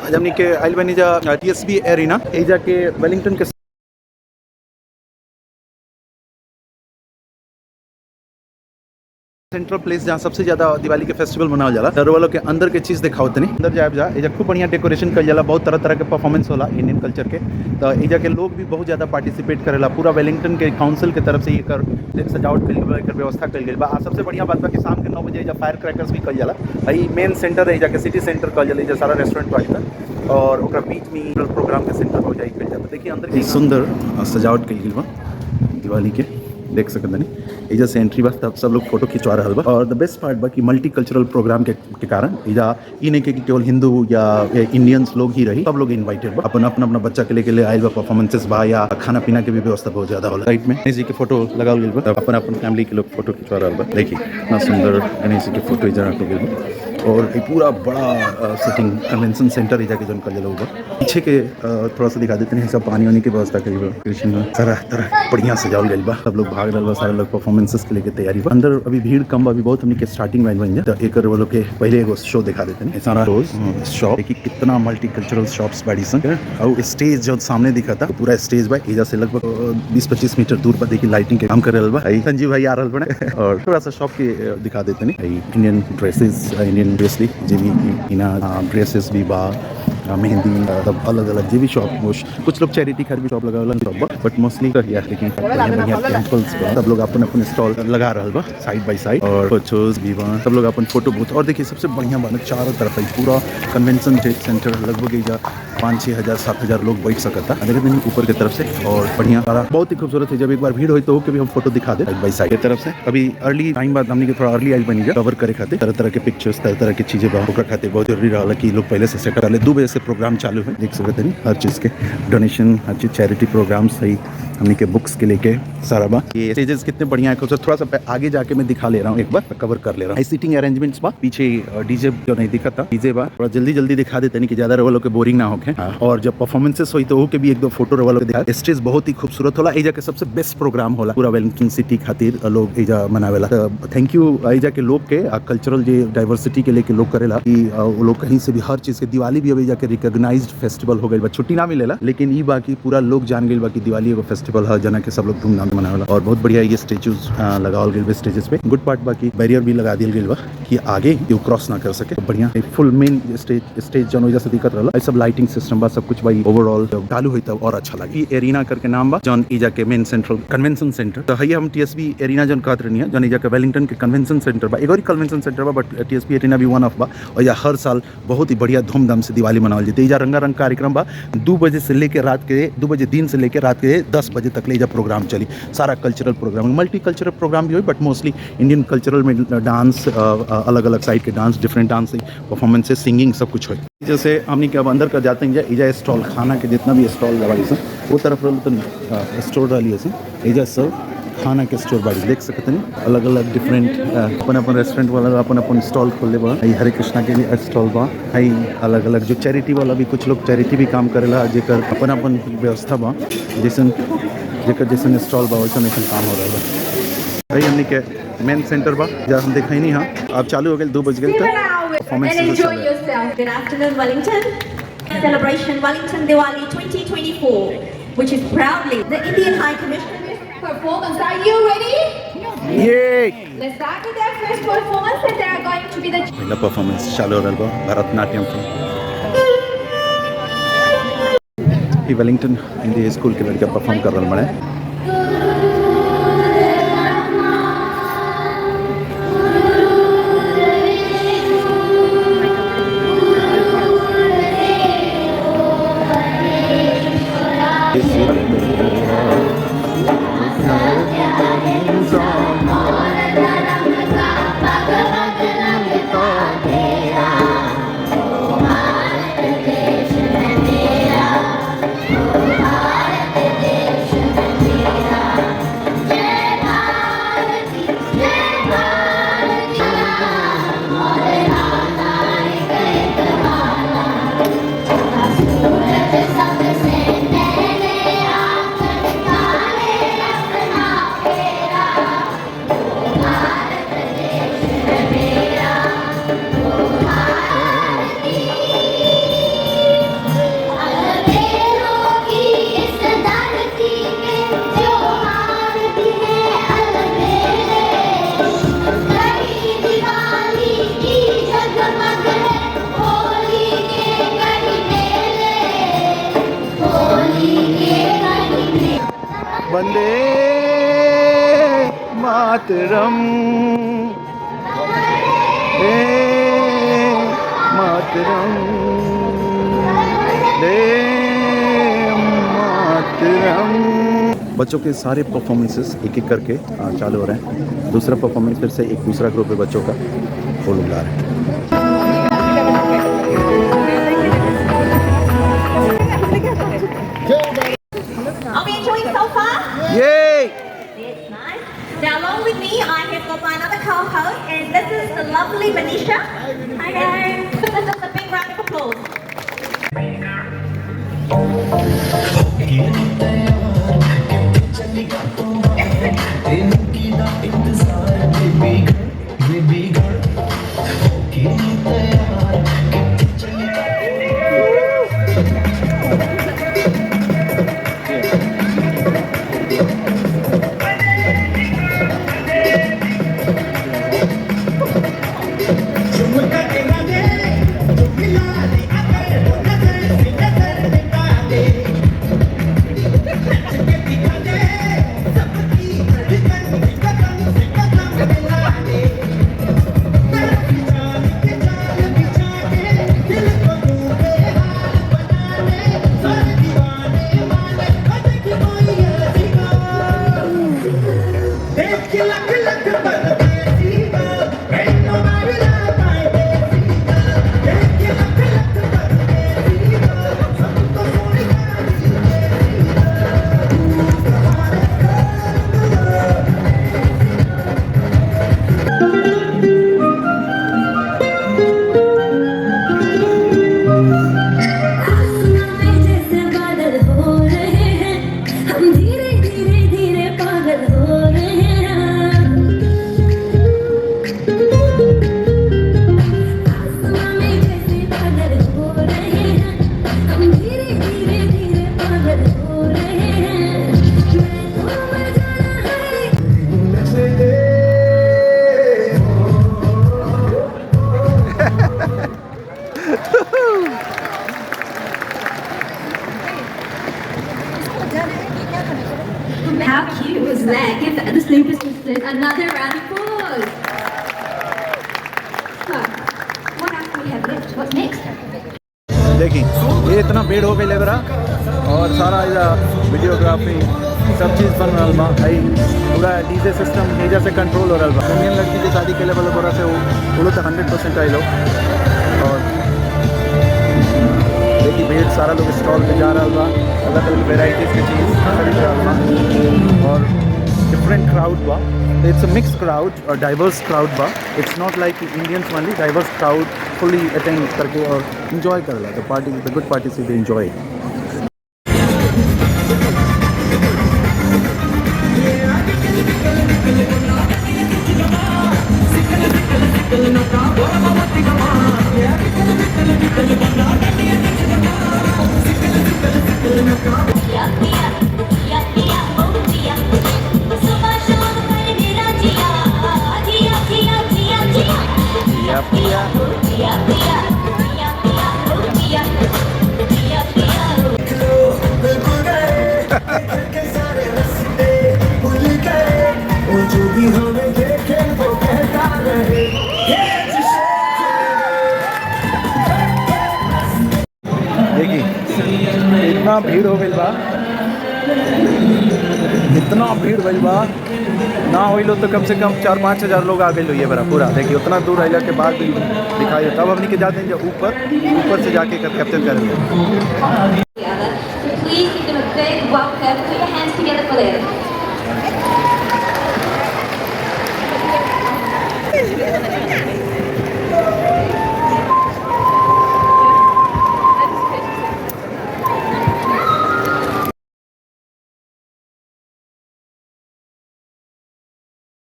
आज हमने के आइल बनी जा टीएसबी एरिना ए जाके वेलिंगटन के सेंट्रल प्लेस जहाँ सबसे ज्यादा दिवाली के फेस्टिवल मनावल जाला। डर वालों के अंदर के चीज दिखाओ तनी अंदर जाए जा एजा खूब बढ़िया डेकोरेशन कल जाला, बहुत तरह तरह के परफॉर्मेंस होला इंडियन कल्चर के। तो एजा के लोग भी बहुत ज्यादा पार्टिसिपेट करेला। पूरा वेलिंगटन के काउंसिल के तरफ से एकर सजावट कल गई, एकर व्यवस्था कल गई बा। सबसे बढ़िया बात बा कि शाम के 9 बजे एजा फायर क्रैकर्स भी कल जाला। भाई मेन सेंटर है एजा के सिटी सेंटर कल जाला, एजा सारा रेस्टोरेंट बाटा और ओकरा बीच में प्रोग्राम के सेंटर हो जाई कल जाला। देखिए अंदर की सुंदर सजावट कल गई बा दिवाली के, देख सकते नहीं एजा से एंट्री बा तब सब लोग फोटो खिंचवा रहा बा। और द बेस्ट पार्ट बा कि मल्टी कल्चरल प्रोग्राम के कारण एजा ये नहीं कि केवल हिंदू या इंडियंस लोग ही रही, सब लोग इनवाइटेड बा। अपना अपना बच्चा के लिए आयल बा, परफॉर्मेंसेस बा या खाना पीना के भी व्यवस्था बहुत ज्यादा होला। राइट में गणेश जी के फोटो लगाओ गई बा, अपना अपन फैमिली के लोग फोटो खिंचवा रहा बा। देखिए इतना सुंदर गणेश जी के फोटो एजा रखल गई बा। और एक पूरा बड़ा सेटिंग कन्वेंशन सेंटर एजा के जन कल जाला होगा। पीछे के थोड़ा सा दिखा देते हैं, सब पानी वानी की व्यवस्था करी बा। कृष्ण तरह तरह बढ़िया सजावल गइल बा, सब लोग भाग रहल बा, सारे लोग परफॉर्मेंसेस के लेके तैयारी बा। अंदर अभी भीड़ कम बा, अभी बहुत हमनी के स्टार्टिंग में बन जा। एकर वो लोग के पहले एगो शो दिखा देते हैं, सारा रोज शॉप देखिए कितना मल्टी कल्चरल शॉप्स बाड़ी सन। और स्टेज जो सामने दिखा था पूरा स्टेज बा एजा से लगभग 20-25 मीटर दूर पर देखिए लाइटिंग के काम कर रहल बा। संजीव भाई आ रहल बने और थोड़ा सा शॉप के दिखा देते हैं। इंडियन ड्रेसेस, इंडियन ड्रेसली जी भी इना ड्रेसेस भी बा, मेहंदी सब अलग अलग जी भी शॉप। कुछ लोग चैरिटी खरीद भी शॉप लगा बट मोस्टली लेकिन बढ़िया टेम्पल्स सब लोग अपन अपन स्टॉल लगा रहा बा साइड बाय साइड। और फोटोज भी बा, सब लोग अपन फोटो बूथ। और देखिए सबसे बढ़िया बात चारों तरफ है पूरा कन्वेंशन सेंटर, लगभग एजा 5-6 हज़ार 7 हज़ार लोग बैठ सकता है ऊपर की तरफ से। और बढ़िया सारा बहुत ही खूबसूरत है। जब एक बार भीड़ हो तो भी हम फोटो दिखा दे बाई साइड की तरफ से। अभी अर्ली टाइम बाद हमने थोड़ा अर्ली आइल बनी कवर करे खाते तरह तरह के पिक्चर्स, तरह तरह की चीजें खाते बहुत जरूरी रहा कि लोग पहले से सेट कर ले। 2 बजे से प्रोग्राम चालू है, देख सकते नहीं हर चीज के डोनेशन, हर चीज चैरिटी प्रोग्राम सही हमने के बुक्स के लेके सारा बा। ये स्टेजेस कितने बढ़िया है, थोड़ा सा आगे जाके मैं दिखा ले रहा हूँ, एक बार कवर कर ले रहा हूँ। सीटिंग अरेंजमेंट्स बा, पीछे डीजे जो नहीं दिखा था डीजे बा, थोड़ा जल्दी जल्दी दिखा देते नहीं कि ज्यादा रवलों के बोरिंग ना होके। और जब परफॉर्मेंसेस हुई तो के भी 1-2 फोटो रवलों के दिखा। स्टेज बहुत ही खूबसूरत होला, एजा के सबसे बेस्ट प्रोग्राम होला पूरा वेलिंगटन सिटी खातिर लोग एजा मनावेला। थैंक यू एजा के लोग के कल्चरल जो डाइवर्सिटी के लेके लोग करेला कि वो लोग कहीं से भी हर चीज के। दिवाली भी अभी जाके रिकॉग्नाइज्ड फेस्टिवल हो गई बा, छुट्टी ना मिलेला लेकिन ई बाकी पूरा लोग जान गए बा कि दिवाली एगो फेस्टिवल है जना के सब लोग धूमधाम से मनावेला। और बहुत बढ़िया ये स्टेचूज लगावल गइल बा स्टेजेस पे। गुड पार्ट बाकी बैरियर भी लगा दियल गइल बा कि आगे केहू क्रॉस ना कर सके। बढ़िया फुल मेन स्टेज जन वजह से दिक्कत रहला, सब लाइटिंग सिस्टम बा, सब कुछ भाई ओवरऑल चालू हुई तब और अच्छा लगी। एरिना करके नाम बा जॉन ईजा के मेन सेंट्रल कन्वेंशन सेंटर। तो है हम टीएसबी एरिना जन कहत रहनी है, जॉन ईजा के वेलिंगटन के कन्वेंशन सेंटर बा। एगो कन्वेंशन सेंटर बा बट टीएसबी एरिना भी वन ऑफ बा। और यह हर साल बहुत ही बढ़िया धूमधाम से दिवाली मनावल जाती है। ईजा रंगारंग कार्यक्रम बा, 2 बजे से लेके रात के 2 बजे दिन से लेके रात के 10 बजे तक ले प्रोग्राम चली। सारा cultural program, multi cultural program भी हुई बट मोस्टली इंडियन कल्चरल में डांस, अलग अलग साइड के dance, different dance performances, singing सब कुछ हुई। जैसे हमने के अब अंदर कर जाते हैं ईजा स्टॉल, खाना के जितना भी स्टॉल लगा सन वो तरफ रही तो स्टोर रही है ईजा सब खाना के स्टोर बाड़ी देख सकते हैं। अलग अलग डिफरेंट अपन अपन रेस्टोरेंट वाला अपन अपन स्टॉल खोले बा। हरे कृष्णा के भी स्टॉल बा। अलग अलग जो चैरिटी वाला भी, कुछ लोग चैरिटी भी काम करेला जेकर अपन अपन व्यवस्था बा, जैसन जेकर जैसन स्टॉल बा वैसा नहीं काम हो रहा है। भाई हमने के मेन सेंटर बा जहाँ हम देखा ही नहीं। हाँ अब चालू हो गए 2 बज गए तक performance. Good afternoon, Wellington. Celebration Wellington Diwali 2024, which is proudly the Indian High Commission performance. Are you ready? Yeah. Let's start with their first performance, and they are going to be the पहला performance चालू हो रहा बा भरतनाट्यम की। ये Wellington Hindi school के लड़का perform कर रहा है। वंदे मातरम, हे मातरम, हे मातरम। बच्चों के सारे परफॉर्मेंसेस एक एक करके चालू हो रहे हैं। दूसरा परफॉर्मेंस फिर से एक दूसरा ग्रुप है बच्चों का, वो लोग गा रहे हैं। Are we enjoying so far? Yay! It's nice. Now, along with me, I have got my another co-host, and this is the lovely Manisha. Hi guys. Just a big round of applause. How cute was that? Give the Snoopers sisters another round of applause. So, what else do we have left? What's next? देखिए ये इतना भीड़ हो गई ले बरा, और सारा वीडियोग्राफी सब चीज़ बन रहा बा। भाई पूरा डीजे सिस्टम मेजा से कंट्रोल हो रहा बा। इंडियन लड़की के शादी के लेवल बरा से वो तो 100% आई लोग। और देखिए भीड़, सारा लोग स्टॉल पे जा रहा बा, अलग अलग वेराइटीज़ की चीज़ खरीद रहा बा, और डिफरेंट क्राउड बा। इट्स अ मिक्स क्राउड और डाइवर्स क्राउड बा। It's not like Indians only, diverse crowd fully attend करके और इंजॉय कर रहा है। The party, the good party से दे इंजॉय। देखिए इतना भीड़ हो गई बा, इतना भीड़ भइल बा ना होइलो तो कम से कम 4-5 हज़ार लोग आ गए लो ये बरा पूरा। देखिए उतना दूर आइला के बाद भी दिखाई, तब हमने के जाते हैं जब ऊपर से जाके कैप्चर करेंगे। Please give them a big welcome. Put your hands together for them.